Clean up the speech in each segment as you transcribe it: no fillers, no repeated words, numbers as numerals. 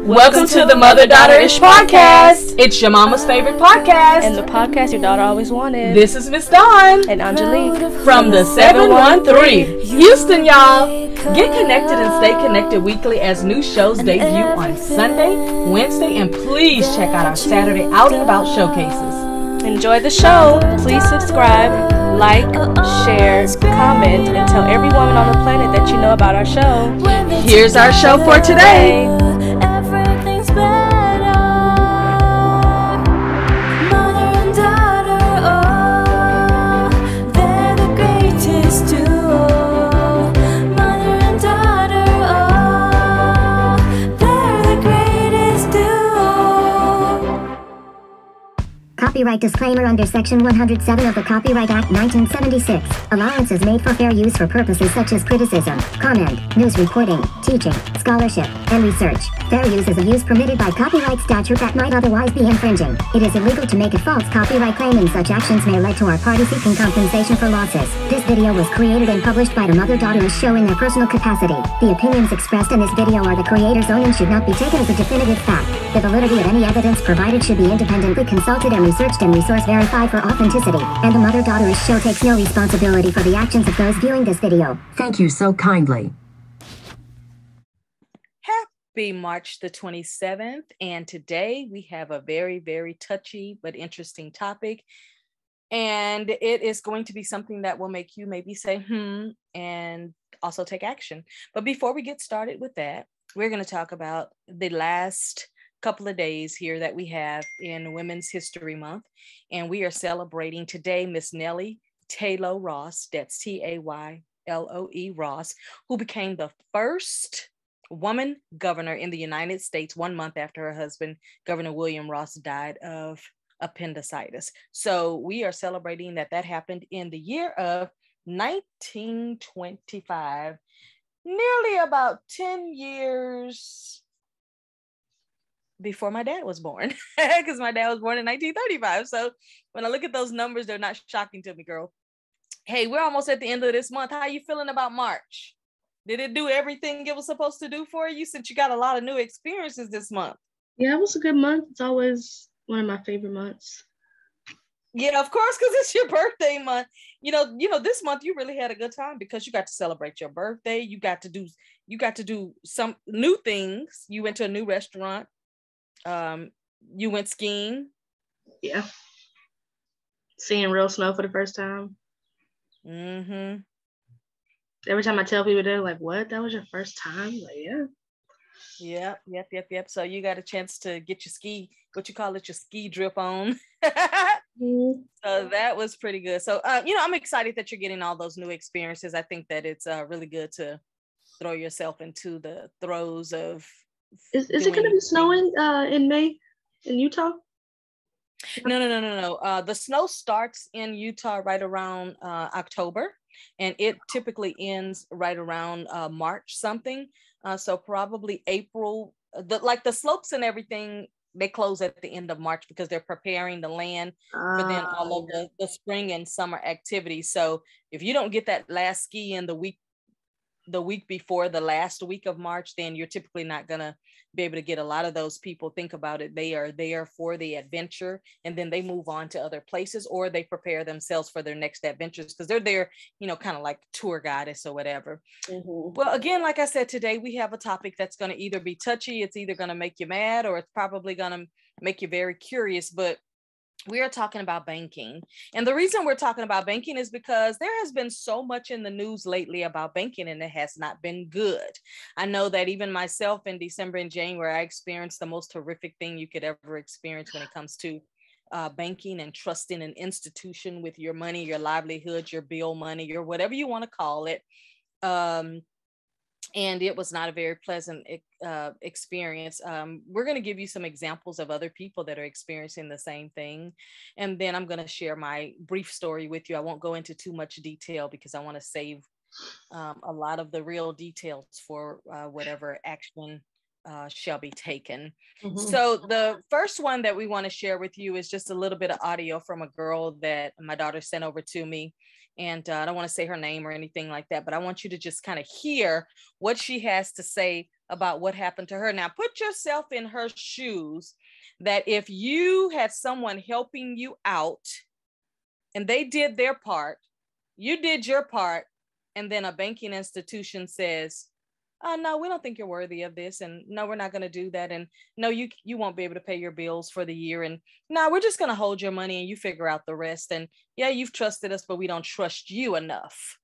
Welcome to the Mother-Daughter-ish podcast. It's your mama's favorite podcast. And the podcast your daughter always wanted. This is Miss Dawn. And Angelique. From the 713. Houston, y'all. Get connected and stay connected weekly as new shows debut on Sunday, Wednesday, and please check out our Saturday Out and About showcases. Enjoy the show. Please subscribe, like, share, comment, and tell every woman on the planet that you know about our show. Here's our show for today. Everything's better. Mother and daughter, oh, they're the greatest duo. Mother and daughter, oh, they're the greatest duo. Copyright disclaimer under Section 107 of the Copyright Act 1976. Allowance is made for fair use for purposes such as criticism, comment, news reporting, teaching, scholarship, and research. Fair use is a use permitted by copyright statute that might otherwise be infringing. It is illegal to make a false copyright claim, and such actions may lead to our party seeking compensation for losses. This video was created and published by the Mother-Daughter-ish show in their personal capacity. The opinions expressed in this video are the creator's own and should not be taken as a definitive fact. The validity of any evidence provided should be independently consulted and researched and resource verified for authenticity. And the Mother-Daughter-ish show takes no responsibility for the actions of those viewing this video. Thank you so kindly. Happy March the 27th, and today we have a very, very touchy but interesting topic, and it is going to be something that will make you maybe say, and also take action. But before we get started with that, we're going to talk about the last couple of days here that we have in Women's History Month, and we are celebrating today Miss Nellie Taylor Ross, that's Tayloe Ross, who became the first woman governor in the United States 1 month after her husband, Governor William Ross, died of appendicitis. So we are celebrating that happened in the year of 1925, nearly about 10 years before my dad was born, because my dad was born in 1935. So when I look at those numbers, they're not shocking to me, girl. Hey, we're almost at the end of this month. How are you feeling about March? Did it do everything it was supposed to do for you, since you got a lot of new experiences this month? Yeah, it was a good month. It's always one of my favorite months. Yeah, of course, because it's your birthday month. You know, this month you really had a good time because you got to celebrate your birthday. You got to do some new things. You went to a new restaurant. You went skiing. Yeah. Seeing real snow for the first time. Mm-hmm. Every time I tell people, they're like, what? That was your first time? Like, yeah. Yep. So you got a chance to get your your ski drip on. So that was pretty good. So, I'm excited that you're getting all those new experiences. I think that it's really good to throw yourself into the throes of. Is it going to be snowing in May in Utah? No. The snow starts in Utah right around October, and it typically ends right around March something. So probably April. The slopes and everything, they close at the end of March because they're preparing the land for then all of the spring and summer activities. So if you don't get that last ski in the week before the last week of March, then you're typically not gonna be able to get a lot of those people. Think about it. They are there for the adventure, and then they move on to other places, or they prepare themselves for their next adventures because they're there, kind of like tour guidance or whatever. Mm-hmm. Well, again, like I said, today we have a topic that's going to either be touchy, it's either going to make you mad, or it's probably going to make you very curious, but we are talking about banking. And the reason we're talking about banking is because there has been so much in the news lately about banking, and it has not been good. I know that even myself in December and January, I experienced the most horrific thing you could ever experience when it comes to banking and trusting an institution with your money, your livelihood, your bill money, your whatever you want to call it. And it was not a very pleasant experience. We're going to give you some examples of other people that are experiencing the same thing. And then I'm going to share my brief story with you. I won't go into too much detail because I want to save a lot of the real details for whatever action shall be taken. Mm-hmm. So the first one that we want to share with you is just a little bit of audio from a girl that my daughter sent over to me. And I don't want to say her name or anything like that, but I want you to just kind of hear what she has to say about what happened to her. Now, put yourself in her shoes, that if you had someone helping you out and they did their part, you did your part, and then a banking institution says, oh, no, we don't think you're worthy of this. And no, we're not going to do that. And no, you won't be able to pay your bills for the year. And no, we're just going to hold your money and you figure out the rest. And yeah, you've trusted us, but we don't trust you enough.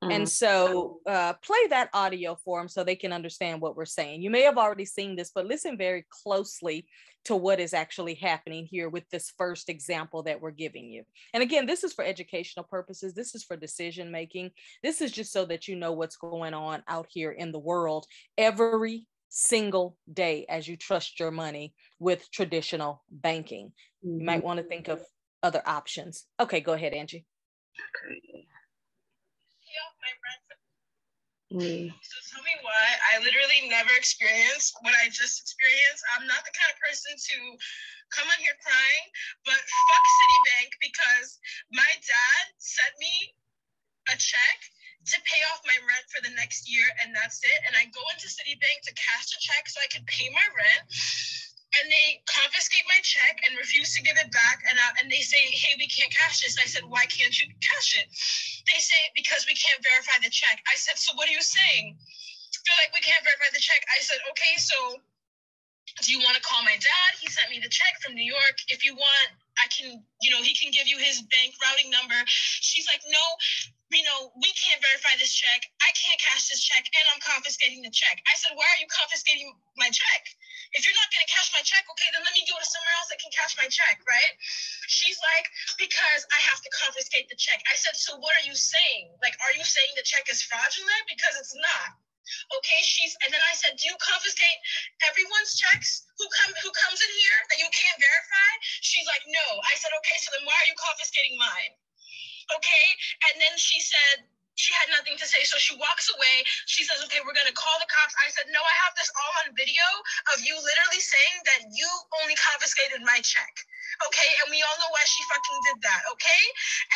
And so play that audio for them so they can understand what we're saying. You may have already seen this, but listen very closely to what is actually happening here with this first example that we're giving you. And again, this is for educational purposes. This is for decision making. This is just so that you know what's going on out here in the world every single day as you trust your money with traditional banking. You might want to think of other options. Okay, go ahead, Angie. Okay. So tell me why. I literally never experienced what I just experienced. I'm not the kind of person to come on here crying, but fuck Citibank, because my dad sent me a check to pay off my rent for the next year, and that's it. And I go into Citibank to cash the check so I could pay my rent. And they confiscate my check and refuse to give it back. And they say, hey, we can't cash this. I said, why can't you cash it? They say, because we can't verify the check. I said, so what are you saying? They're like, we can't verify the check. I said, okay, so do you want to call my dad? He sent me the check from New York. If you want, I can, he can give you his bank routing number. She's like, no, we can't verify this check. I can't cash this check, and I'm confiscating the check. I said, why are you confiscating my check? If you're not going to cash my check, okay, then let me go to somewhere else that can cash my check, right? She's like, because I have to confiscate the check. I said, so what are you saying? Like, are you saying the check is fraudulent? Because it's not. Okay, and then I said, do you confiscate everyone's checks who comes in here that you can't verify? She's like, no. I said, okay, so then why are you confiscating mine? Okay, and then she said, she had nothing to say, so she walks away. She says, okay, we're going to call the cops. I said, no, I have this all on video of you literally saying that you only confiscated my check. Okay, and we all know why she fucking did that, okay?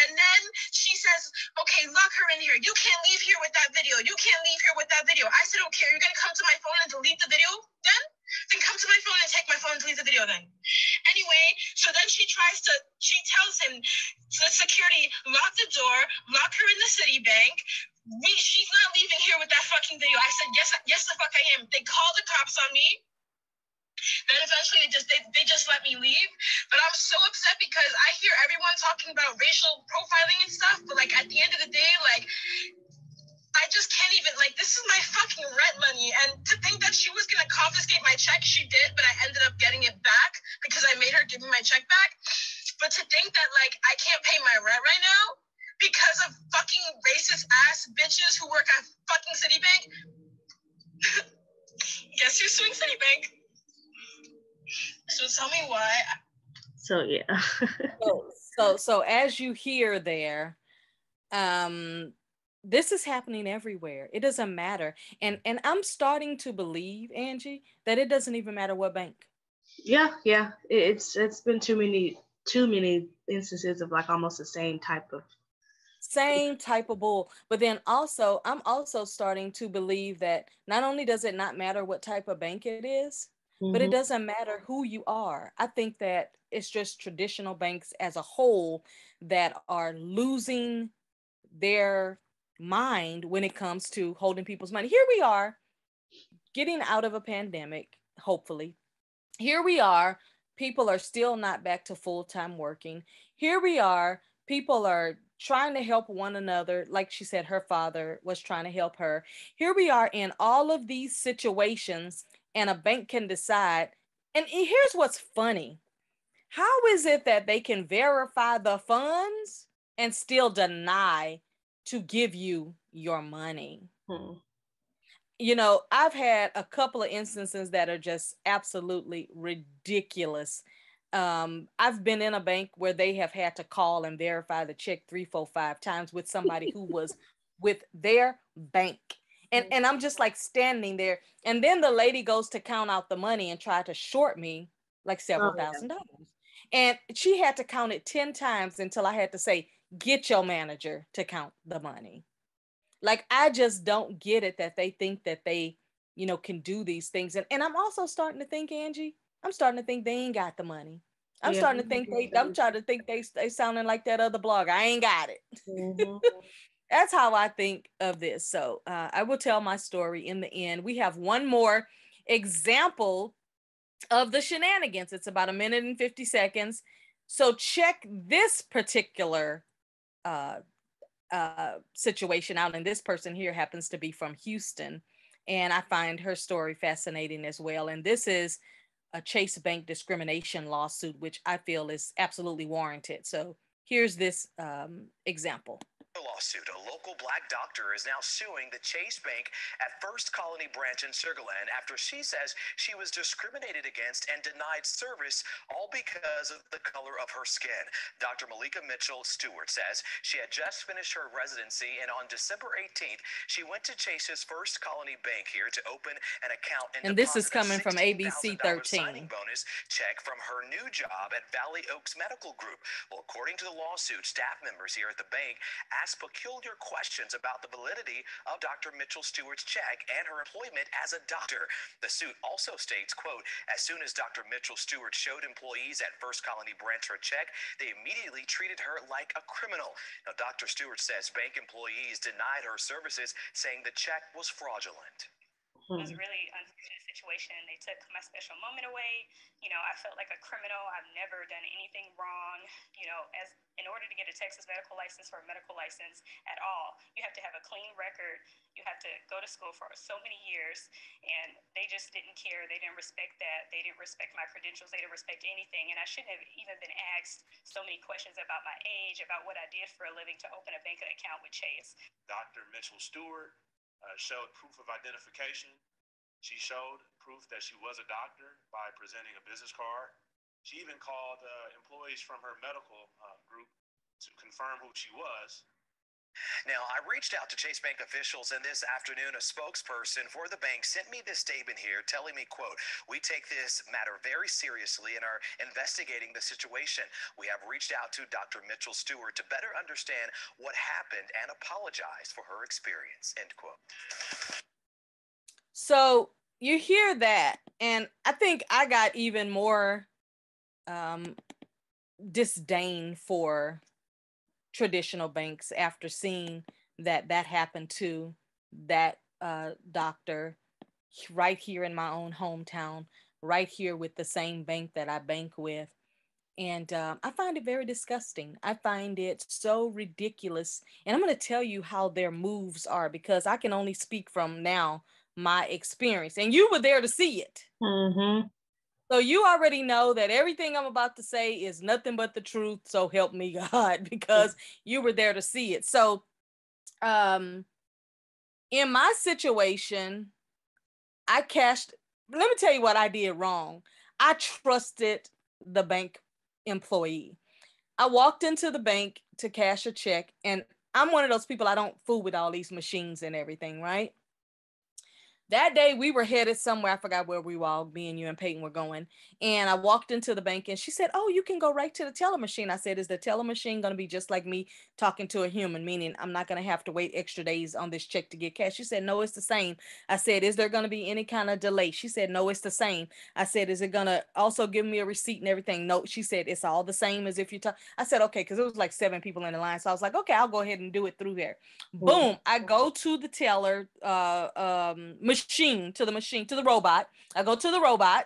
And then she says, okay, lock her in here. You can't leave here with that video. You can't leave here with that video. I said, okay, you're going to come to my phone and delete the video then? Then come to my phone and take my phone and delete the video then. Anyway, so then she tells him, the security, lock the door, lock her in the Citibank. She's not leaving here with that fucking video. I said, yes, the fuck I am. They called the cops on me. Then eventually they just let me leave. But I'm so upset because I hear everyone talking about racial profiling and stuff, but like at the end of the day, like I just can't even, like, this is my fucking rent money. And to think that she was going to confiscate my check, she did, but I ended up getting it back because I made her give me my check back. But to think that, like, I can't pay my rent right now because of fucking racist ass bitches who work at fucking Citibank. Guess who's suing Citibank? So tell me why. So, yeah. so as you hear there, this is happening everywhere. It doesn't matter. And I'm starting to believe, Angie, that it doesn't even matter what bank. Yeah. It's been too many instances of like almost the same type of bull. But then also, I'm also starting to believe that not only does it not matter what type of bank it is, but it doesn't matter who you are. I think that it's just traditional banks as a whole that are losing their mind when it comes to holding people's money. Here we are getting out of a pandemic, hopefully. Here we are, people are still not back to full-time working. Here we are, people are trying to help one another. Like she said, her father was trying to help her. Here we are in all of these situations, and a bank can decide. And here's what's funny. How is it that they can verify the funds and still deny to give you your money? I've had a couple of instances that are just absolutely ridiculous. I've been in a bank where they have had to call and verify the check 3, 4, 5 times with somebody who was with their bank. And I'm just like standing there. And then the lady goes to count out the money and try to short me like several $1,000s. And she had to count it 10 times until I had to say, get your manager to count the money. Like, I just don't get it that they think that they can do these things. And I'm also starting to think, Angie, I'm starting to think they ain't got the money. I'm Yeah. starting to think I'm trying to think they sounding like that other blogger. I ain't got it. Mhm. That's how I think of this. So I will tell my story in the end. We have one more example of the shenanigans. It's about 1 minute and 50 seconds. So check this particular uh, situation out. And this person here happens to be from Houston. And I find her story fascinating as well. And this is a Chase Bank discrimination lawsuit, which I feel is absolutely warranted. So here's this example. Lawsuit. A local black doctor is now suing the Chase Bank at First Colony branch in Sugarland after she says she was discriminated against and denied service, all because of the color of her skin. Dr. Malika Mitchell Stewart says she had just finished her residency, and on December 18th, she went to Chase's First Colony Bank here to open an account and this is deposit coming a from ABC $16,000 13. signing bonus check from her new job at Valley Oaks Medical Group. Well, according to the lawsuit, staff members here at the bank asked peculiar questions about the validity of Dr. Mitchell Stewart's check and her employment as a doctor. The suit also states, quote, as soon as Dr. Mitchell Stewart showed employees at First Colony branch her check, they immediately treated her like a criminal. Now, Dr. Stewart says bank employees denied her services, saying the check was fraudulent. It was a really unfortunate situation. They took my special moment away. I felt like a criminal. I've never done anything wrong. As in order to get a Texas medical license or a medical license at all, you have to have a clean record. You have to go to school for so many years, and they just didn't care. They didn't respect that. They didn't respect my credentials. They didn't respect anything, and I shouldn't have even been asked so many questions about my age, about what I did for a living to open a bank account with Chase. Dr. Mitchell Stewart showed proof of identification. She showed proof that she was a doctor by presenting a business card. She even called employees from her medical group to confirm who she was. Now, I reached out to Chase Bank officials, and this afternoon, a spokesperson for the bank sent me this statement here telling me, quote, we take this matter very seriously and are investigating the situation. We have reached out to Dr. Mitchell Stewart to better understand what happened and apologize for her experience, end quote. So you hear that, and I think I got even more disdain for traditional banks after seeing that happened to that doctor right here in my own hometown, right here with the same bank that I bank with. And I find it very disgusting. I find it so ridiculous. And I'm going to tell you how their moves are, because I can only speak from now my experience. And you were there to see it. Mm-hmm. So you already know that everything I'm about to say is nothing but the truth. So help me God, because you were there to see it. So in my situation, let me tell you what I did wrong. I trusted the bank employee. I walked into the bank to cash a check, and I'm one of those people, I don't fool with all these machines and everything, right? That day we were headed somewhere. I forgot where we were all, me and you and Peyton were going. And I walked into the bank and she said, oh, you can go right to the teller machine. I said, is the teller machine going to be just like me talking to a human? Meaning I'm not going to have to wait extra days on this check to get cash. She said, no, it's the same. I said, is there going to be any kind of delay? She said, no, it's the same. I said, is it going to also give me a receipt and everything? No, she said, it's all the same as if you talk. I said, okay, because it was like 7 people in the line. So I was like, okay, I'll go ahead and do it through here. Boom. I go to the teller machine, to the robot. I go to the robot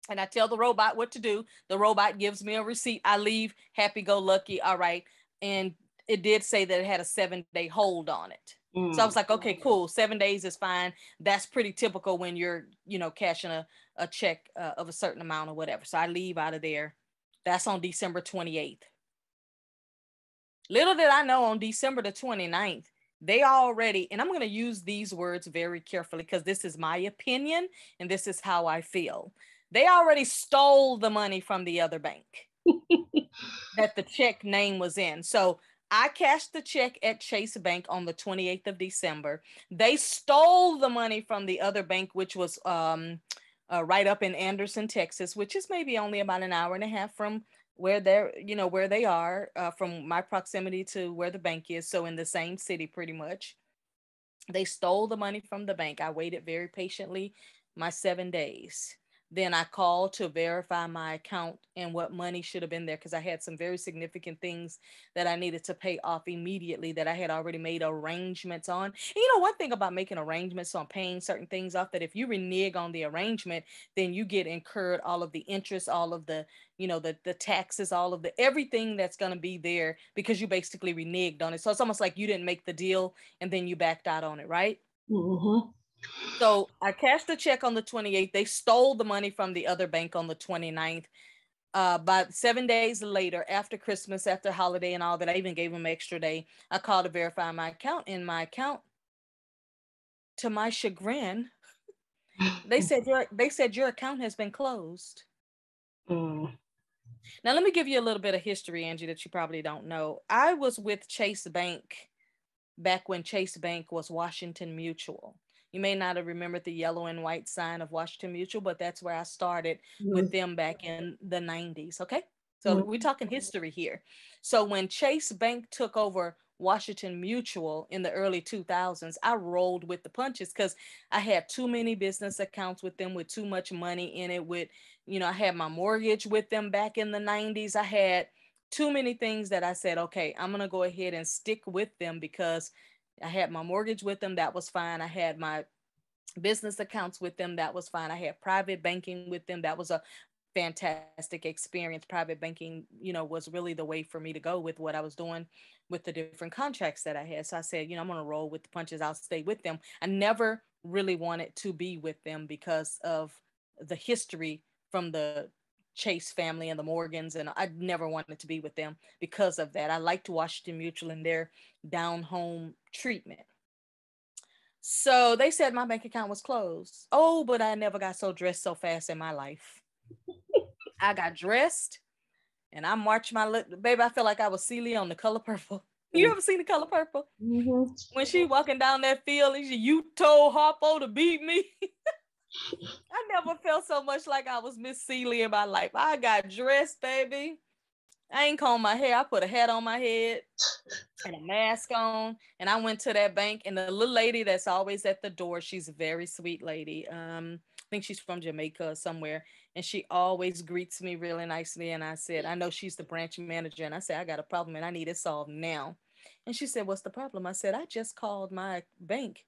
and I tell the robot what to do. The robot gives me a receipt. I leave happy go lucky. All right. And it did say that it had a 7-day hold on it. So I was like, okay, cool. 7 days is fine. That's pretty typical when you're, cashing a check of a certain amount or whatever. So I leave out of there. That's on December 28th. Little did I know, on December the 29th, they already, and I'm going to use these words very carefully because this is my opinion and this is how I feel. They already stole the money from the other bank that the check name was in. So I cashed the check at Chase Bank on the 28th of December. They stole the money from the other bank, which was right up in Anderson, Texas, which is maybe only about an hour and a half from where they are, from my proximity to where the bank is. So in the same city, pretty much. They stole the money from the bank. I waited very patiently my 7 days. Then I called to verify my account and what money should have been there because I had some very significant things that I needed to pay off immediately that I had already made arrangements on. And one thing about making arrangements on paying certain things off, that if you renege on the arrangement, then you get incurred all of the interest, all of the, the taxes, all of the everything that's going to be there because you basically reneged on it. So it's almost like you didn't make the deal and then you backed out on it, right? Mm-hmm. So I cashed the check on the 28th. They stole the money from the other bank on the 29th. About 7 days later, after Christmas, after holiday and all that, I even gave them an extra day. I called to verify my account. In my account, to my chagrin, they said your account has been closed. Mm. Now let me give you a little bit of history, Angie, that you probably don't know. I was with Chase Bank back when Chase Bank was Washington Mutual. You may not have remembered the yellow and white sign of Washington Mutual, but that's where I started with them back in the 90s. Okay. So we're talking history here. So when Chase Bank took over Washington Mutual in the early 2000s, I rolled with the punches because I had too many business accounts with them with too much money in it. I had my mortgage with them back in the 90s. I had too many things that I said, okay, I'm going to go ahead and stick with them because I had my mortgage with them. That was fine. I had my business accounts with them. That was fine. I had private banking with them. That was a fantastic experience. Private banking, was really the way for me to go with what I was doing with the different contracts that I had. So I said, I'm going to roll with the punches. I'll stay with them. I never really wanted to be with them because of the history from the Chase family and the Morgans, and I never wanted to be with them because of that. I liked Washington Mutual and their down home treatment. So they said my bank account was closed. Oh, but I never got so dressed so fast in my life. I got dressed and I marched baby. I felt like I was Celia on The Color Purple. You ever seen The Color Purple? Mm-hmm. When she walking down that field and you told Harpo to beat me. I never felt so much like I was Miss Celia in my life. I got dressed, baby. I ain't combed my hair. I put a hat on my head and a mask on, and I went to that bank. And the little lady that's always at the door, she's a very sweet lady. I think she's from Jamaica or somewhere, and she always greets me really nicely. And I said, I know she's the branch manager, and I said, I got a problem and I need it solved now. And she said, what's the problem? I said, I just called my bank.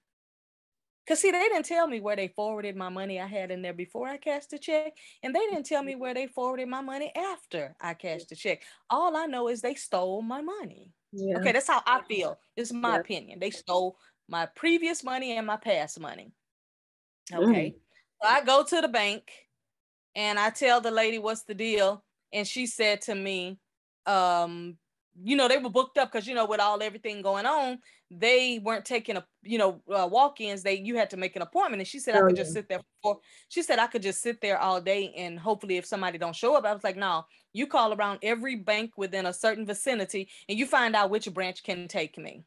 Because, see, they didn't tell me where they forwarded my money I had in there before I cashed the check. And they didn't tell me where they forwarded my money after I cashed the check. All I know is they stole my money. Yeah. Okay, that's how I feel. This is my opinion. They stole my previous money and my past money. Okay. So I go to the bank and I tell the lady what's the deal. And she said to me, they were booked up because, with everything going on, they weren't taking walk-ins. You had to make an appointment. And she said, I could just sit there she said, I could just sit there all day. And hopefully if somebody don't show up, I was like, no, you call around every bank within a certain vicinity and you find out which branch can take me.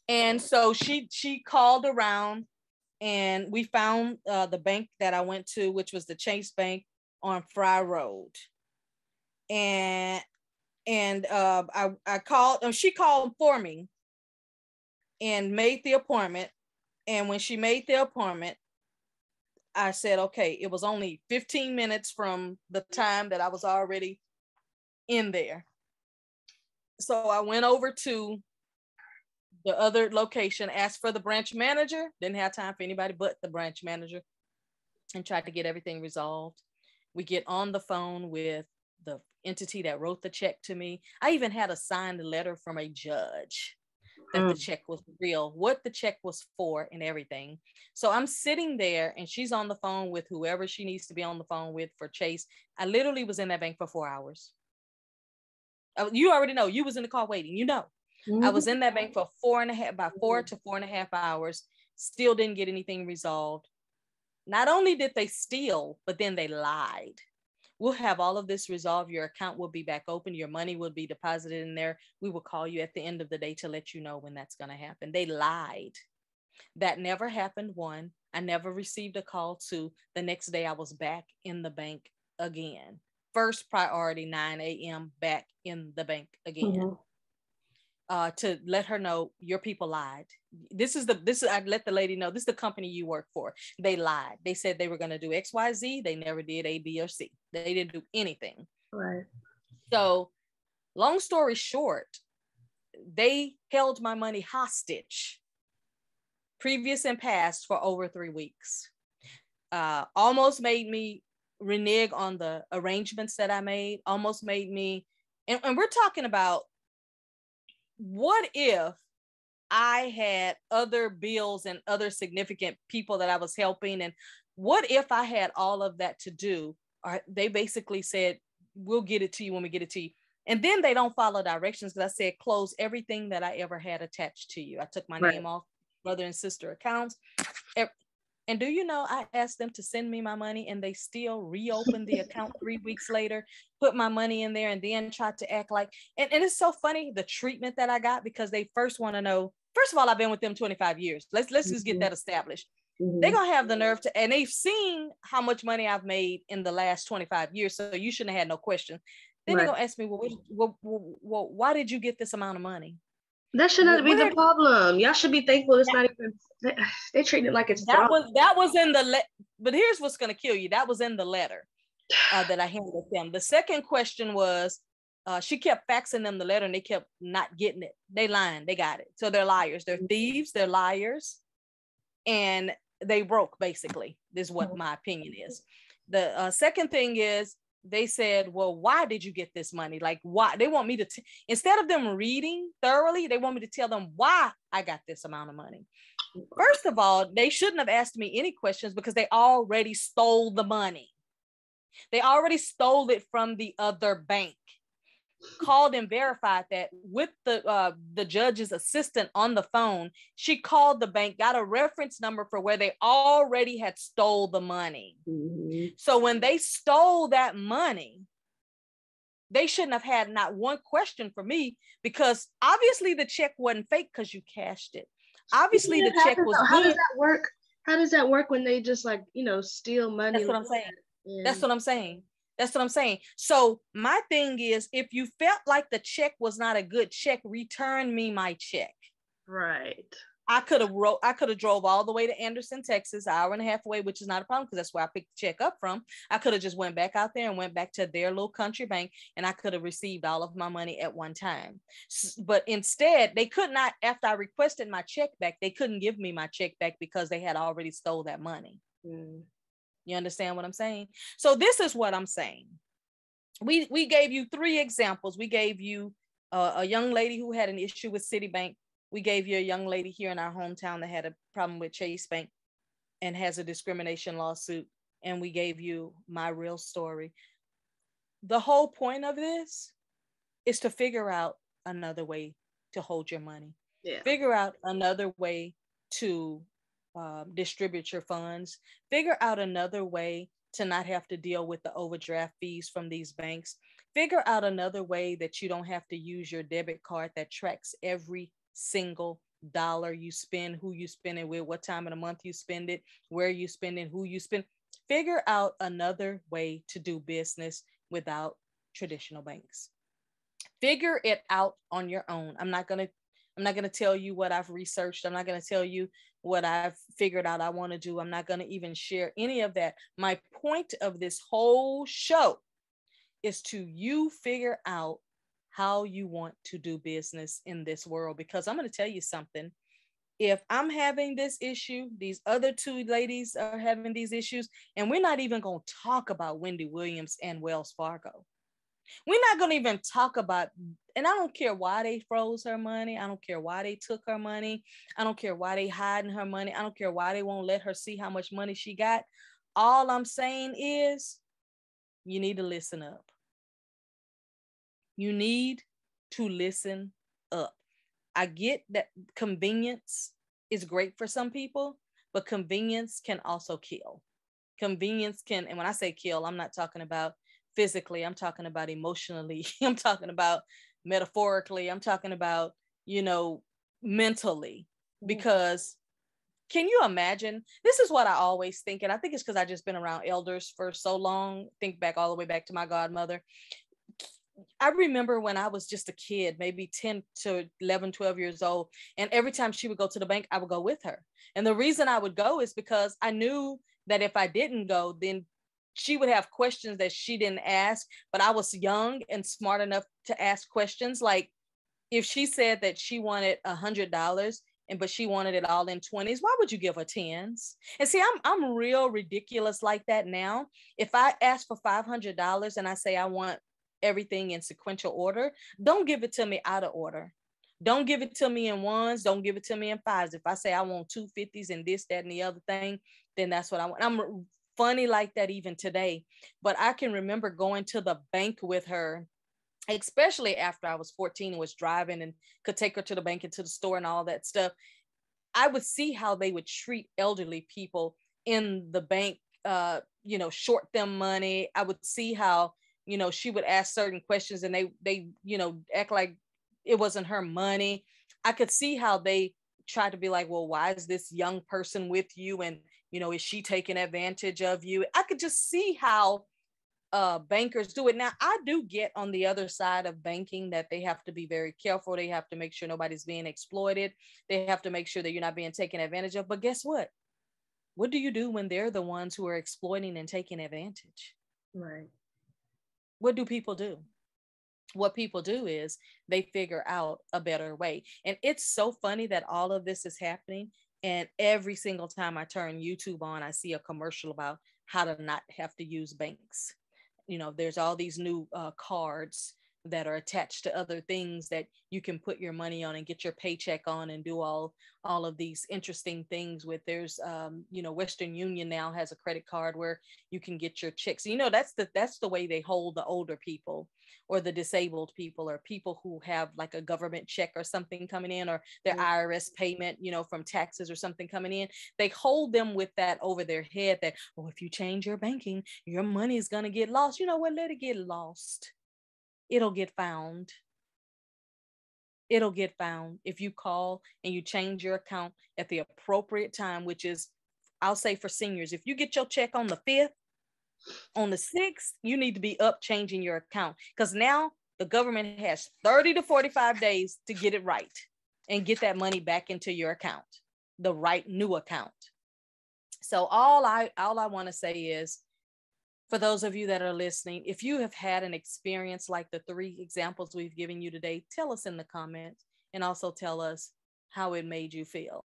And so she called around and we found the bank that I went to, which was the Chase Bank on Fry Road. And I called, she called for me and made the appointment. And when she made the appointment, I said, okay, it was only 15 minutes from the time that I was already in there. So I went over to the other location, asked for the branch manager, didn't have time for anybody but the branch manager, and tried to get everything resolved. We get on the phone with the entity that wrote the check to me. I even had a signed letter from a judge that the check was real, what the check was for and everything. So I'm sitting there and she's on the phone with whoever she needs to be on the phone with for Chase. I literally was in that bank for 4 hours. You already know, you was in the car waiting, I was in that bank for 4 to 4.5 hours, still didn't get anything resolved. Not only did they steal, but then they lied. We'll have all of this resolved. Your account will be back open. Your money will be deposited in there. We will call you at the end of the day to let you know when that's going to happen. They lied. That never happened. One, I never received a call. Two, the next day I was back in the bank again. First priority, 9 a.m. back in the bank again. to let her know your people lied. I let the lady know this is the company you work for. They lied. They said they were going to do XYZ. They never did A, B, or C. They didn't do anything. Right. So long story short, they held my money hostage, previous and past, for over 3 weeks. Almost made me renege on the arrangements that I made, almost made me, and we're talking about, what if I had other bills and other significant people that I was helping, and what if I had all of that to do? Or they basically said, we'll get it to you when we get it to you. And then they don't follow directions, because I said, close everything that I ever had attached to you. I took my name off brother and sister accounts. And do you know, I asked them to send me my money, and they still reopened the account 3 weeks later, put my money in there, and then tried to act like, and it's so funny, the treatment that I got, because they first want to know, first of all, I've been with them 25 years. Let's just get that established. They're going to have the nerve to, and they've seen how much money I've made in the last 25 years. So you shouldn't have had no question. Then they're going to ask me, well, why did you get this amount of money? That should not be the problem. Y'all should be thankful it's not even, they treat it like it's that was in the but here's what's going to kill you. That was in the letter that I handed them. The second question was, she kept faxing them the letter, and they kept not getting it. They lying. They got it. So they're liars. They're thieves. They're liars. And they broke, basically. This is what my opinion is. The second thing is, they said, well, why did you get this money? Like, why? They want me to, instead of them reading thoroughly, they want me to tell them why I got this amount of money. First of all, they shouldn't have asked me any questions, because they already stole the money. They already stole it from the other bank. Called and verified that with the judge's assistant on the phone. She called the bank, got a reference number for where they already had stole the money. So when they stole that money, they shouldn't have had not one question for me, because obviously the check wasn't fake, because you cashed it. Obviously the check was good. How does that work? How does that work when they just, like, steal money? That's what I'm saying. That's what I'm saying. That's what I'm saying. So my thing is, if you felt like the check was not a good check, return me my check. Right. I could have drove all the way to Anderson, Texas, an hour and a half away, which is not a problem, because that's where I picked the check up from. I could have just went back out there and went back to their little country bank, and I could have received all of my money at one time. But instead, they could not, after I requested my check back, they couldn't give me my check back, because they had already stole that money. You understand what I'm saying? So this is what I'm saying. We gave you 3 examples. We gave you a young lady who had an issue with Citibank. We gave you a young lady here in our hometown that had a problem with Chase Bank and has a discrimination lawsuit. And we gave you my real story. The whole point of this is to figure out another way to hold your money. Figure out another way to distribute your funds. Figure out another way to not have to deal with the overdraft fees from these banks. Figure out another way that you don't have to use your debit card that tracks every single dollar you spend, who you spend it with, what time of the month you spend it, where you spend it, who you spend. Figure out another way to do business without traditional banks. Figure it out on your own. I'm not going to tell you what I've researched. I'm not going to tell you what I've figured out I want to do. I'm not going to even share any of that. My point of this whole show is to you figure out how you want to do business in this world. Because I'm going to tell you something. If I'm having this issue, these other 2 ladies are having these issues, and we're not even going to talk about Wendy Williams and Wells Fargo. We're not going to even talk about, and I don't care why they froze her money. I don't care why they took her money. I don't care why they hiding her money. I don't care why they won't let her see how much money she got. All I'm saying is, you need to listen up. You need to listen up. I get that convenience is great for some people, but convenience can also kill. Convenience can, and when I say kill, I'm not talking about physically, I'm talking about emotionally, I'm talking about metaphorically, I'm talking about, mentally. Because can you imagine? This is what I always think, and I think it's because I've just been around elders for so long. Think back all the way back to my godmother. I remember when I was just a kid, maybe 10 to 11, 12 years old. And every time she would go to the bank, I would go with her. And the reason I would go is because I knew that if I didn't go, then she would have questions that she didn't ask. But I was young and smart enough to ask questions. Like if she said that she wanted $100 but she wanted it all in 20s, why would you give her 10s? And see, I'm real ridiculous like that now. If I ask for $500 and I say I want everything in sequential order, don't give it to me out of order. Don't give it to me in ones. Don't give it to me in fives. If I say I want 250s and this, that, and the other thing, then that's what I want. I'm funny like that even today. But I can remember going to the bank with her, especially after I was 14 and was driving and could take her to the bank and to the store and all that stuff. I would see how they would treat elderly people in the bank, short them money. I would see how, she would ask certain questions and they act like it wasn't her money. I could see how they tried to be like, well, why is this young person with you? And, is she taking advantage of you? I could just see how bankers do it. Now, I do get on the other side of banking that they have to be very careful. They have to make sure nobody's being exploited. They have to make sure that you're not being taken advantage of. But guess what? What do you do when they're the ones who are exploiting and taking advantage? Right. What do people do? What people do is they figure out a better way. And it's so funny that all of this is happening. And every single time I turn YouTube on, I see a commercial about how to not have to use banks. There's all these new cards that are attached to other things that you can put your money on and get your paycheck on and do all of these interesting things with. There's Western Union now has a credit card where you can get your checks. That's the way they hold the older people or the disabled people or people who have like a government check or something coming in, or their IRS payment, from taxes or something coming in. They hold them with that over their head that, oh, if you change your banking, your money is going to get lost. You know what? Let it get lost. It'll get found. It'll get found if you call and you change your account at the appropriate time, which is, I'll say for seniors, if you get your check on the 5th, on the 6th, you need to be up changing your account, because now the government has 30 to 45 days to get it right and get that money back into your account, the right new account. So all I want to say is, for those of you that are listening, if you have had an experience like the 3 examples we've given you today, tell us in the comments and also tell us how it made you feel.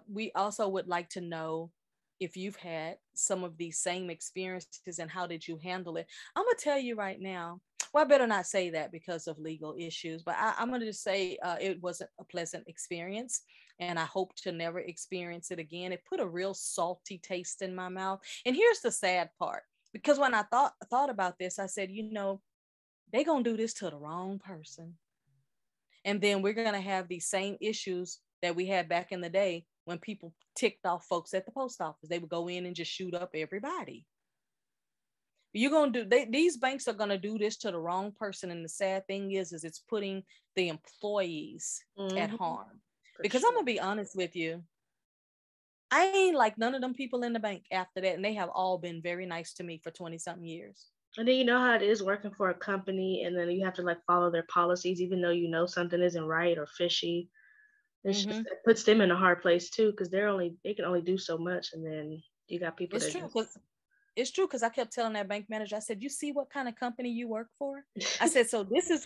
We also would like to know if you've had some of these same experiences and how did you handle it. I'm going to tell you right now, well, I better not say that because of legal issues, but I'm going to just say it wasn't a pleasant experience, and I hope to never experience it again. It put a real salty taste in my mouth. And here's the sad part, because when I thought about this, I said, they're going to do this to the wrong person. And then we're going to have these same issues that we had back in the day when people ticked off folks at the post office. They would go in and just shoot up everybody. These banks are going to do this to the wrong person. And the sad thing is it's putting the employees at harm. Because I'm going to be honest with you, I ain't like none of them people in the bank after that. And they have all been very nice to me for 20 something years. And then you know how it is working for a company, and then you have to like follow their policies, even though something isn't right or fishy. It puts them in a hard place too, because they can only do so much, and then you got people. It's true, because I kept telling that bank manager, I said, you see what kind of company you work for? I said, so this is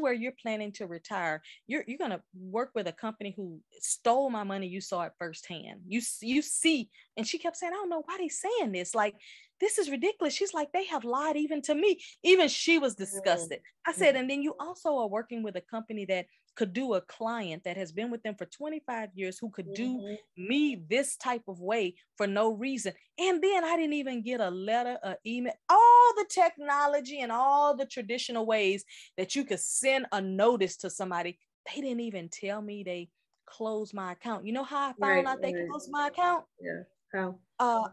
where you're planning to retire. You're going to work with a company who stole my money. You saw it firsthand. You see. And she kept saying, I don't know why they saying this. Like, this is ridiculous. She's like, they have lied even to me. Even she was disgusted. I said, and then you also are working with a company that could do a client that has been with them for 25 years who could do me this type of way for no reason. And then I didn't even get a letter, an email, all the technology and all the traditional ways that you could send a notice to somebody. They didn't even tell me they closed my account. You know how I found out they closed my account? Yeah. How?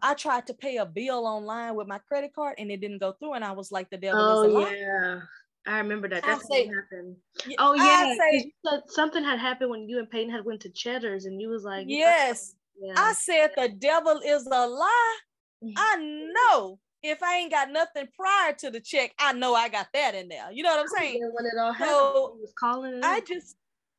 I tried to pay a bill online with my credit card and it didn't go through. And I was like, the devil is a lie. Yeah. I remember that. That's what happened. You said something had happened when you and Peyton had went to Cheddar's, and you was like, yes. I said the devil is a lie. I know if I ain't got nothing prior to the check, I know I got that in there. You know what I'm saying? When it all happened, So he was calling.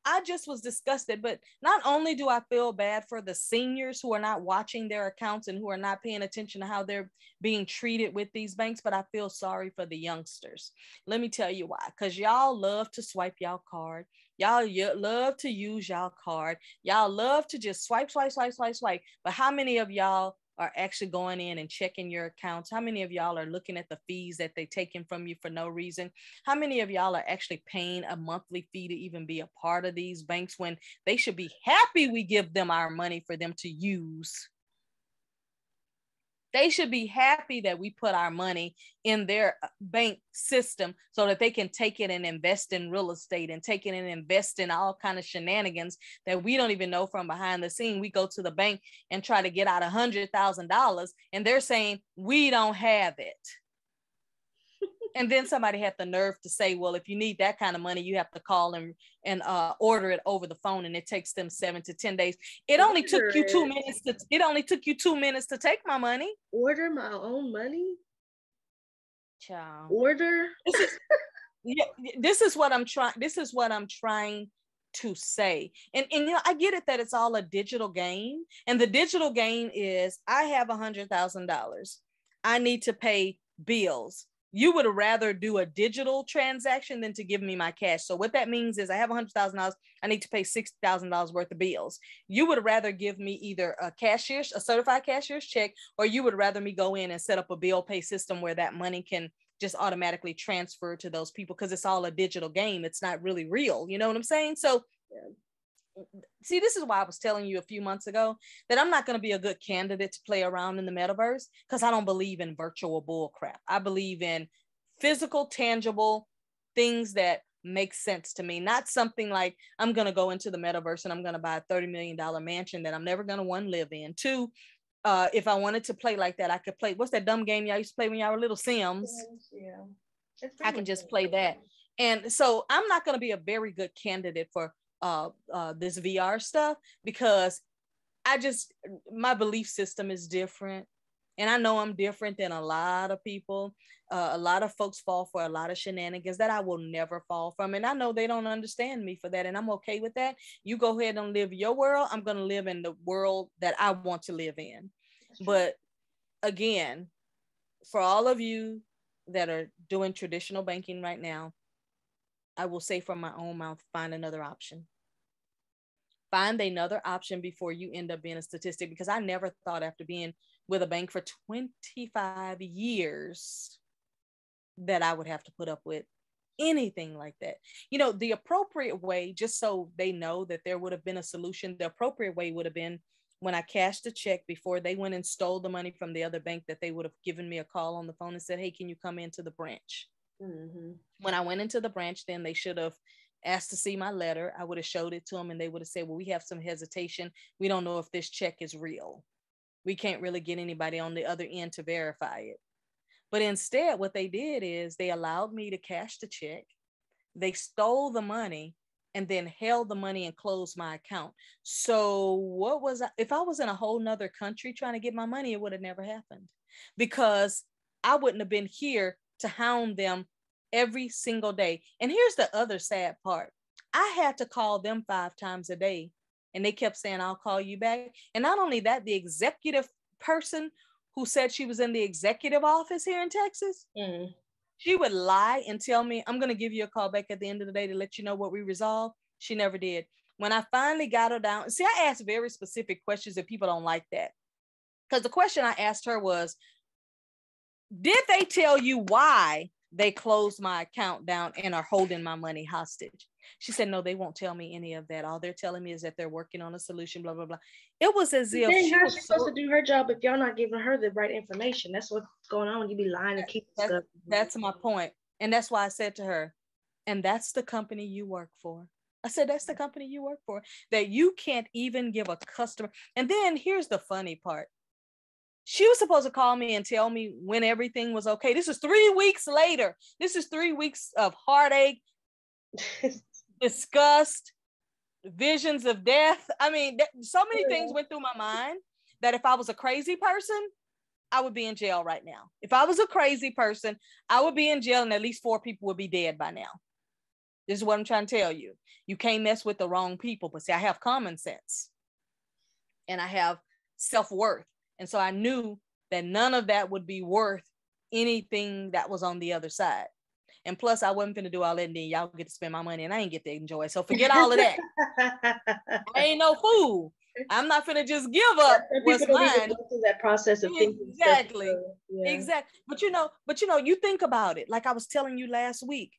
I just was disgusted. But not only do I feel bad for the seniors who are not watching their accounts and who are not paying attention to how they're being treated with these banks, but I feel sorry for the youngsters. Let me tell you why. Because y'all love to swipe y'all card. Y'all love to use y'all card. Y'all love to just swipe, swipe, swipe, swipe, swipe. But how many of y'all are actually going in and checking your accounts? How many of y'all are looking at the fees that they're taking from you for no reason? How many of y'all are actually paying a monthly fee to even be a part of these banks when they should be happy we give them our money for them to use? They should be happy that we put our money in their bank system so that they can take it and invest in real estate and take it and invest in all kind of shenanigans that we don't even know from behind the scene. We go to the bank and try to get out $100,000 and they're saying we don't have it. And then somebody had the nerve to say, well, if you need that kind of money, you have to call and order it over the phone, and it takes them 7 to 10 days. It only took you 2 minutes to. It only took you 2 minutes to take my money. Order my own money. Child. Order. This is what I'm trying. This is what I'm trying to say. And you know, I get it that it's all a digital game, and the digital game is I have $100,000. I need to pay bills. You would rather do a digital transaction than to give me my cash. So what that means is I have $100,000. I need to pay $60,000 worth of bills. You would rather give me either a certified cashier's check, or you would rather me go in and set up a bill pay system where that money can just automatically transfer to those people, because it's all a digital game. It's not really real. You know what I'm saying? So see, this is why I was telling you a few months ago that I'm not going to be a good candidate to play around in the metaverse, because I don't believe in virtual bull crap. I believe in physical, tangible things that make sense to me, not something like I'm going to go into the metaverse and I'm going to buy a $30 million mansion that I'm never going to, one, live in. Two, if I wanted to play like that, I could play, what's that dumb game y'all used to play when y'all were little, Sims? Yeah. I can just play that. And so I'm not going to be a very good candidate for this VR stuff, because my belief system is different, and I know I'm different than a lot of people. A lot of folks fall for a lot of shenanigans that I will never fall from, and I know they don't understand me for that, and I'm okay with that. You go ahead and live your world. I'm going to live in the world that I want to live in. But again, for all of you that are doing traditional banking right now, I will say from my own mouth, find another option. Find another option before you end up being a statistic, because I never thought, after being with a bank for 25 years, that I would have to put up with anything like that. You know, the appropriate way, just so they know that there would have been a solution, the appropriate way would have been when I cashed the check, before they went and stole the money from the other bank, that they would have given me a call on the phone and said, hey, can you come into the branch? Mm-hmm. When I went into the branch, then they should have asked to see my letter. I would have showed it to them, and they would have said, well, we have some hesitation. We don't know if this check is real. We can't really get anybody on the other end to verify it. But instead, what they did is they allowed me to cash the check. They stole the money and then held the money and closed my account. So if I was in a whole nother country trying to get my money, it would have never happened, because I wouldn't have been here to hound them every single day. And here's the other sad part. I had to call them 5 times a day, and they kept saying, I'll call you back. And not only that, the executive person who said she was in the executive office here in Texas, she would lie and tell me, I'm going to give you a call back at the end of the day to let you know what we resolved. She never did. When I finally got her down, see, I asked very specific questions, and people don't like that. Because the question I asked her was, did they tell you why they closed my account down and are holding my money hostage? She said, no, they won't tell me any of that. All they're telling me is that they're working on a solution, blah, blah, blah. It was as if she was supposed to do her job if y'all not giving her the right information. That's what's going on when you be lying and keep stuff. That's my point. And that's why I said to her, and that's the company you work for. I said, that's the company you work for, that you can't even give a customer. And then here's the funny part. She was supposed to call me and tell me when everything was okay. This is 3 weeks later. This is 3 weeks of heartache, disgust, visions of death. I mean, so many things went through my mind that if I was a crazy person, I would be in jail right now. If I was a crazy person, I would be in jail and at least 4 people would be dead by now. This is what I'm trying to tell you. You can't mess with the wrong people. But see, I have common sense and I have self-worth. And so I knew that none of that would be worth anything that was on the other side. And plus, I wasn't going to do all that, and then y'all get to spend my money, and I ain't get to enjoy it. So forget all of that. I ain't no fool. I'm not going to just give up what's mine. Go through that process of thinking. Exactly. Yeah. Exactly. But you think about it. Like I was telling you last week,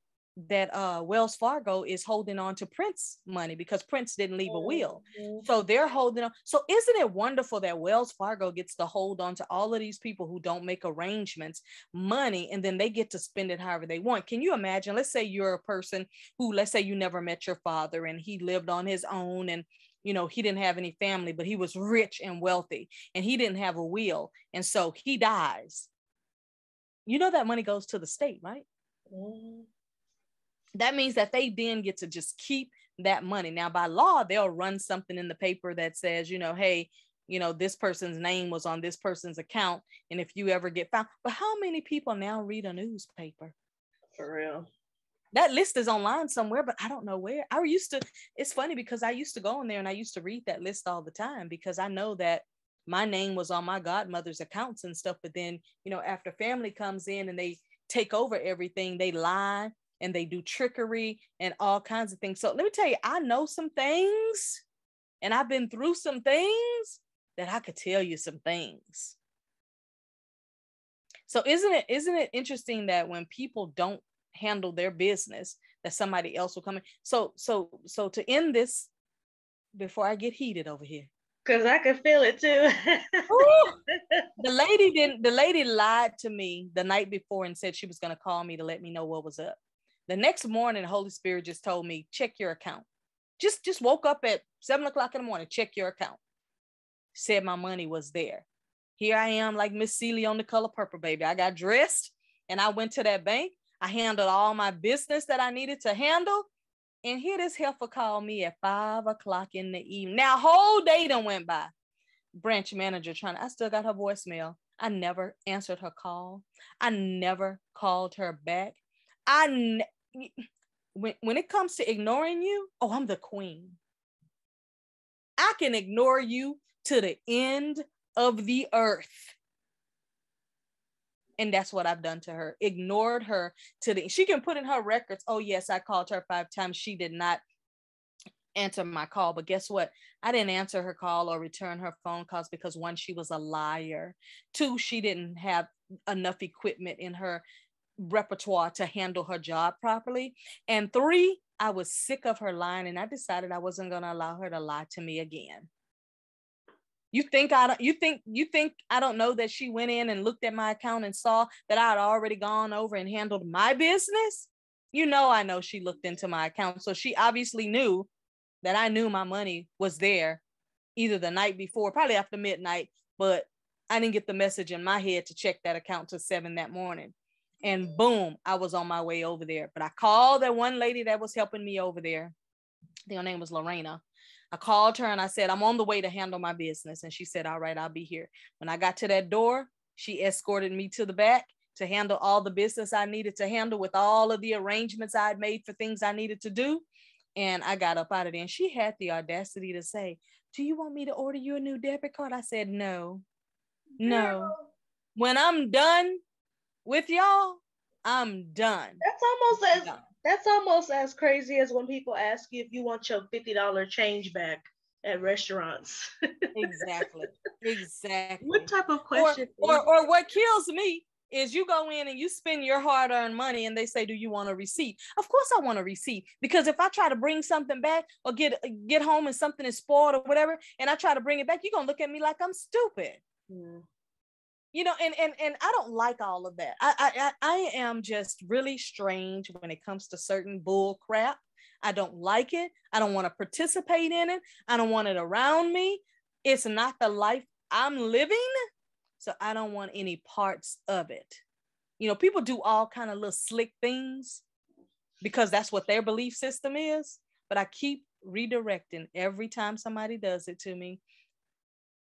that Wells Fargo is holding on to Prince money because Prince didn't leave a will. So they're holding on. So isn't it wonderful that Wells Fargo gets to hold on to all of these people who don't make arrangements money, and then they get to spend it however they want? Can you imagine? Let's say you're a person who, let's say you never met your father and he lived on his own, and he didn't have any family, but he was rich and wealthy and he didn't have a will. And so he dies. That money goes to the state, right? That means that they then get to just keep that money. Now, by law, they'll run something in the paper that says, hey, this person's name was on this person's account. And if you ever get found, but how many people now read a newspaper? For real. That list is online somewhere, but I don't know where. It's funny because I used to go in there and I used to read that list all the time because I know that my name was on my godmother's accounts and stuff. But then, after family comes in and they take over everything, they lie and they do trickery and all kinds of things. So let me tell you, I know some things and I've been through some things that I could tell you some things. So isn't it interesting that when people don't handle their business, that somebody else will come in? So to end this, before I get heated over here, because I could feel it too. The lady lied to me the night before and said she was going to call me to let me know what was up. The next morning, the Holy Spirit just told me, check your account. Just woke up at 7:00 in the morning, check your account. Said my money was there. Here I am like Miss Celie on The Color Purple, baby. I got dressed and I went to that bank. I handled all my business that I needed to handle. And here this heifer called me at 5:00 in the evening. Now, whole day done went by. Branch manager I still got her voicemail. I never answered her call. I never called her back. When it comes to ignoring you, I'm the queen. I can ignore you to the end of the earth. And that's what I've done to her. Ignored her she can put in her records, oh yes, I called her 5 times. She did not answer my call. But guess what? I didn't answer her call or return her phone calls because 1, she was a liar. 2, she didn't have enough equipment in her repertoire to handle her job properly. And 3, I was sick of her lying and I decided I wasn't going to allow her to lie to me again. You think I don't know that she went in and looked at my account and saw that I had already gone over and handled my business? I know she looked into my account. So she obviously knew that I knew my money was there either the night before, probably after midnight, but I didn't get the message in my head to check that account till 7 that morning. And boom, I was on my way over there. But I called that one lady that was helping me over there. I think her name was Lorena. I called her and I said, I'm on the way to handle my business. And she said, all right, I'll be here. When I got to that door, she escorted me to the back to handle all the business I needed to handle with all of the arrangements I had made for things I needed to do. And I got up out of there and she had the audacity to say, do you want me to order you a new debit card? I said, no. When I'm done with y'all, I'm done. That's almost as crazy as when people ask you if you want your $50 change back at restaurants. Exactly. What type of question? Or what kills me is you go in and you spend your hard-earned money and they say, do you want a receipt? Of course I want a receipt, because if I try to bring something back or get home and something is spoiled or whatever, and I try to bring it back, you're going to look at me like I'm stupid. Yeah. And I don't like all of that. I am just really strange when it comes to certain bull crap. I don't like it. I don't want to participate in it. I don't want it around me. It's not the life I'm living. So I don't want any parts of it. People do all kind of little slick things because that's what their belief system is. But I keep redirecting every time somebody does it to me.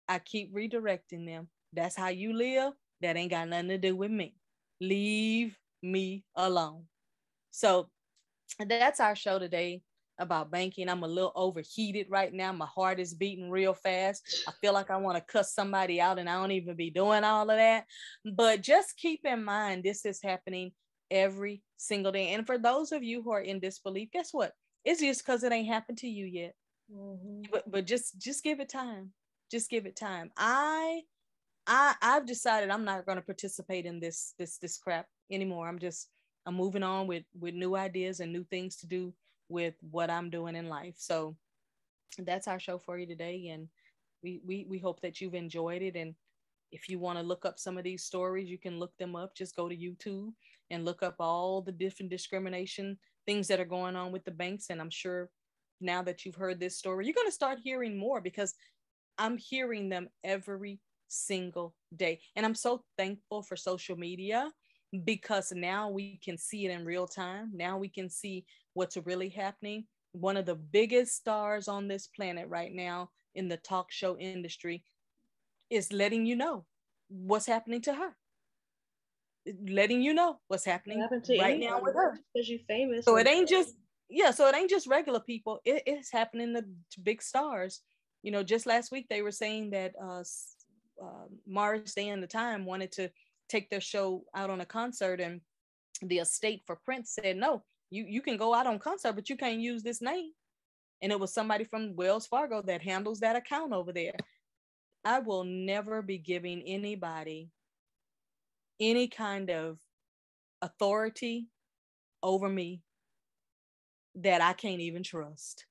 I keep redirecting them. That's how you live. that ain't got nothing to do with me. Leave me alone. So that's our show today about banking. I'm a little overheated right now. My heart is beating real fast. I feel like I want to cuss somebody out, and I don't even be doing all of that. But just keep in mind, this is happening every single day. And for those of you who are in disbelief, guess what? It's just because it ain't happened to you yet. But just give it time. Just give it time. I've decided I'm not going to participate in this crap anymore. I'm moving on with new ideas and new things to do with what I'm doing in life. So that's our show for you today, and we hope that you've enjoyed it. And if you want to look up some of these stories, you can look them up. Just go to YouTube and look up all the different discrimination things that are going on with the banks. And I'm sure now that you've heard this story, you're going to start hearing more, because I'm hearing them every single day. And I'm so thankful for social media, because now we can see it in real time. Now we can see what's really happening. One of the biggest stars on this planet right now in the talk show industry is letting you know what's happening to her. Letting you know what's happening right now with her. Because you're famous. So it ain't just regular people. It's happening to big stars. You know, just last week they were saying that Morris Day and the Time wanted to take their show out on a concert, and the estate for Prince said, no, you can go out on concert, but you can't use this name. And it was somebody from Wells Fargo that handles that account over there. I will never be giving anybody any kind of authority over me that I can't even trust.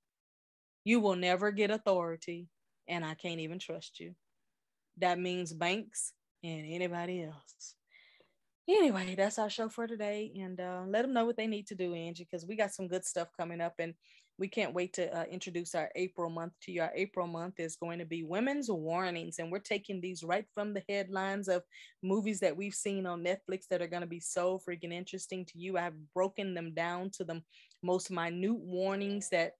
You will never get authority, and I can't even trust you. That means banks and anybody else. Anyway, that's our show for today, and let them know what they need to do, Angie, because we got some good stuff coming up, and we can't wait to introduce our April month to you. Our April month is going to be Women's Warnings, and we're taking these right from the headlines of movies that we've seen on Netflix that are going to be so freaking interesting to you. I've broken them down to the most minute warnings that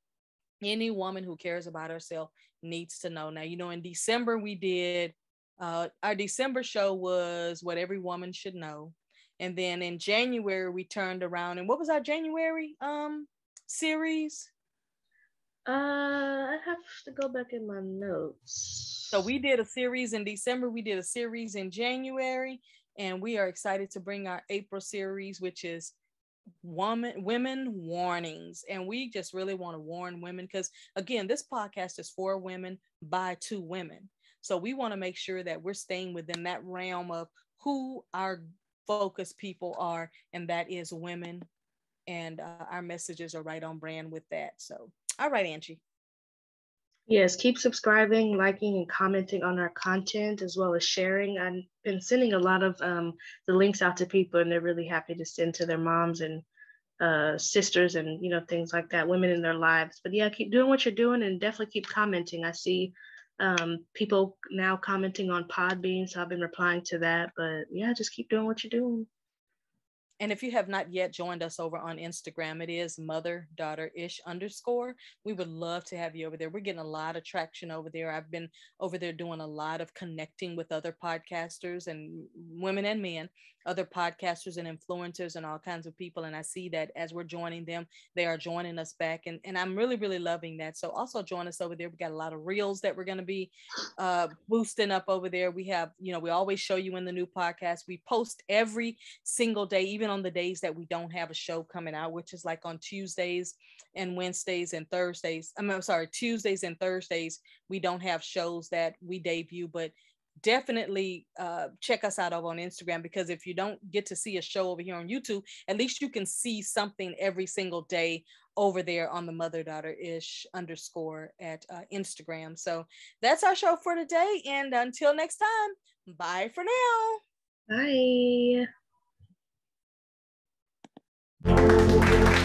any woman who cares about herself needs to know. Now, you know, in December we did our December show was What Every Woman Should Know. And then in January, we turned around, and what was our January series? I have to go back in my notes. So we did a series in December, we did a series in January, and we are excited to bring our April series, which is women warnings. And we just really want to warn women, because again, this podcast is for women by two women. So we want to make sure that we're staying within that realm of who our focus people are, and that is women. And our messages are right on brand with that. So, all right, Angie. Yes, keep subscribing, liking, and commenting on our content, as well as sharing. I've been sending a lot of the links out to people, and they're really happy to send to their moms and sisters and, you know, things like that, women in their lives. But yeah, keep doing what you're doing, and definitely keep commenting. I see people now commenting on Podbean, so I've been replying to that. But yeah, just keep doing what you're doing. And if you have not yet joined us over on Instagram, it is mother-daughter-ish_. We would love to have you over there. We're getting a lot of traction over there. I've been over there doing a lot of connecting with other podcasters, and women and men, other podcasters and influencers and all kinds of people. And I see that as we're joining them, they are joining us back. And I'm really, really loving that. So also join us over there. We got a lot of reels that we're going to be boosting up over there. We have, you know, we always show you in the new podcast. We post every single day, even on the days that we don't have a show coming out, which is like on Tuesdays and Wednesdays and Thursdays. Tuesdays and Thursdays, we don't have shows that we debut, but definitely check us out over on Instagram, because if you don't get to see a show over here on YouTube, at least you can see something every single day over there on the mother-daughter-ish_ at Instagram. So that's our show for today. And until next time, bye for now. Bye.